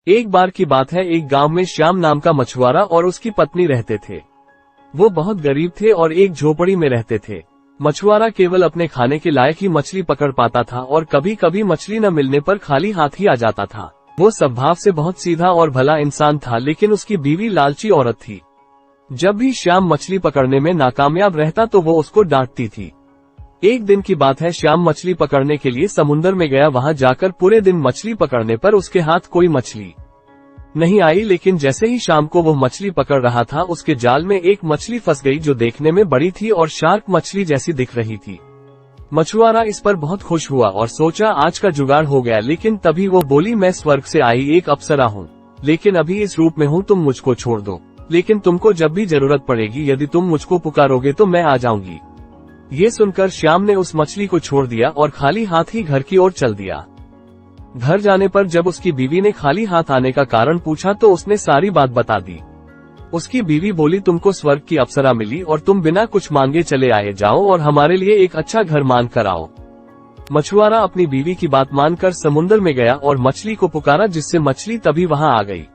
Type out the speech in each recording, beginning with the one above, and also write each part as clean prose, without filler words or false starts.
एक बार की बात है, एक गांव में श्याम नाम का मछुआरा और उसकी पत्नी रहते थे। वो बहुत गरीब थे और एक झोपड़ी में रहते थे। मछुआरा केवल अपने खाने के लायक ही मछली पकड़ पाता था और कभी कभी मछली न मिलने पर खाली हाथ ही आ जाता था। वो स्वभाव से बहुत सीधा और भला इंसान था, लेकिन उसकी बीवी लालची औरत थी। जब भी श्याम मछली पकड़ने में नाकामयाब रहता तो वो उसको डांटती थी। एक दिन की बात है, श्याम मछली पकड़ने के लिए समुद्र में गया। वहां जाकर पूरे दिन मछली पकड़ने पर उसके हाथ कोई मछली नहीं आई, लेकिन जैसे ही शाम को वो मछली पकड़ रहा था, उसके जाल में एक मछली फंस गई जो देखने में बड़ी थी और शार्क मछली जैसी दिख रही थी। मछुआरा इस पर बहुत खुश हुआ और सोचा आज का जुगाड़ हो गया, लेकिन तभी वो बोली, मैं स्वर्ग से आई एक अप्सरा हूँ, लेकिन अभी इस रूप में हूँ, तुम मुझको छोड़ दो, लेकिन तुमको जब भी जरूरत पड़ेगी यदि तुम मुझको पुकारोगे तो मैं आ जाऊंगी। ये सुनकर श्याम ने उस मछली को छोड़ दिया और खाली हाथ ही घर की ओर चल दिया। घर जाने पर जब उसकी बीवी ने खाली हाथ आने का कारण पूछा तो उसने सारी बात बता दी। उसकी बीवी बोली, तुमको स्वर्ग की अप्सरा मिली और तुम बिना कुछ मांगे चले आए, जाओ और हमारे लिए एक अच्छा घर मान कर आओ। मछुआरा अपनी बीवी की बात मानकर समुद्र में गया और मछली को पुकारा, जिससे मछली तभी वहां आ गई।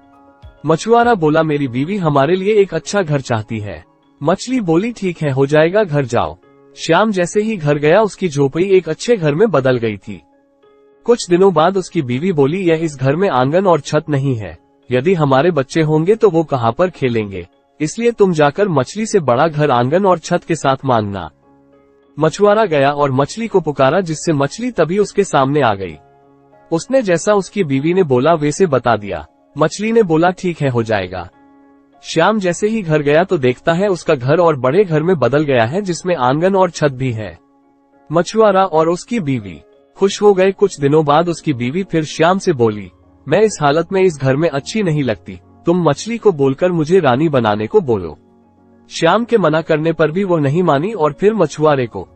मछुआरा बोला, मेरी बीवी हमारे लिए एक अच्छा घर चाहती है। मछली बोली, ठीक है, हो जाएगा, घर जाओ। श्याम जैसे ही घर गया, उसकी झोपड़ी एक अच्छे घर में बदल गई थी। कुछ दिनों बाद उसकी बीवी बोली, यह इस घर में आंगन और छत नहीं है, यदि हमारे बच्चे होंगे तो वो कहाँ पर खेलेंगे, इसलिए तुम जाकर मछली से बड़ा घर आंगन और छत के साथ मांगना। मछुआरा गया और मछली को पुकारा, जिससे मछली तभी उसके सामने आ गई। उसने जैसा उसकी बीवी ने बोला वैसे बता दिया। मछली ने बोला, ठीक है, हो जाएगा। श्याम जैसे ही घर गया तो देखता है उसका घर और बड़े घर में बदल गया है, जिसमें आंगन और छत भी है। मछुआरा और उसकी बीवी खुश हो गए। कुछ दिनों बाद उसकी बीवी फिर श्याम से बोली, मैं इस हालत में इस घर में अच्छी नहीं लगती, तुम मछली को बोलकर मुझे रानी बनाने को बोलो। श्याम के मना करने पर भी वो नहीं मानी और फिर मछुआरे को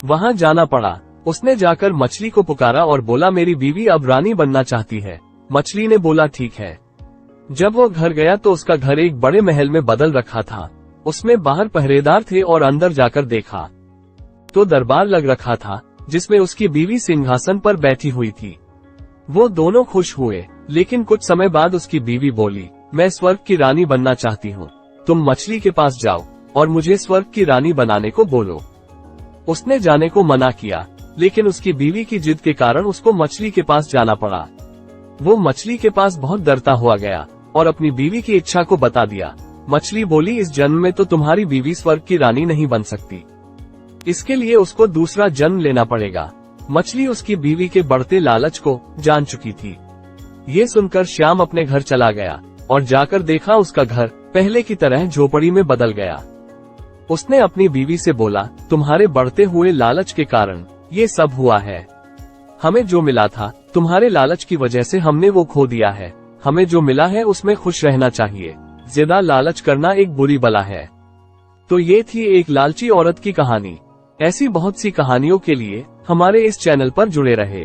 वहां जाना पड़ा। उसने जाकर मछली को पुकारा और बोला, मेरी बीवी अब रानी बनना चाहती है। मछली ने बोला, ठीक है। जब वो घर गया तो उसका घर एक बड़े महल में बदल रखा था। उसमें बाहर पहरेदार थे और अंदर जाकर देखा तो दरबार लग रखा था, जिसमें उसकी बीवी सिंहासन पर बैठी हुई थी। वो दोनों खुश हुए, लेकिन कुछ समय बाद उसकी बीवी बोली, मैं स्वर्ग की रानी बनना चाहती हूँ, तुम मछली के पास जाओ और मुझे स्वर्ग की रानी बनाने को बोलो। उसने जाने को मना किया, लेकिन उसकी बीवी की जिद के कारण उसको मछली के पास जाना पड़ा। वो मछली के पास बहुत डरता हुआ गया और अपनी बीवी की इच्छा को बता दिया। मछली बोली, इस जन्म में तो तुम्हारी बीवी स्वर्ग की रानी नहीं बन सकती, इसके लिए उसको दूसरा जन्म लेना पड़ेगा। मछली उसकी बीवी के बढ़ते लालच को जान चुकी थी। ये सुनकर श्याम अपने घर चला गया और जाकर देखा उसका घर पहले की तरह झोपड़ी में बदल गया। उसने अपनी बीवी से बोला, तुम्हारे बढ़ते हुए लालच के कारण ये सब हुआ है। हमें जो मिला था तुम्हारे लालच की वजह से हमने वो खो दिया है। हमें जो मिला है उसमें खुश रहना चाहिए, ज्यादा लालच करना एक बुरी बला है। तो ये थी एक लालची औरत की कहानी। ऐसी बहुत सी कहानियों के लिए हमारे इस चैनल पर जुड़े रहे।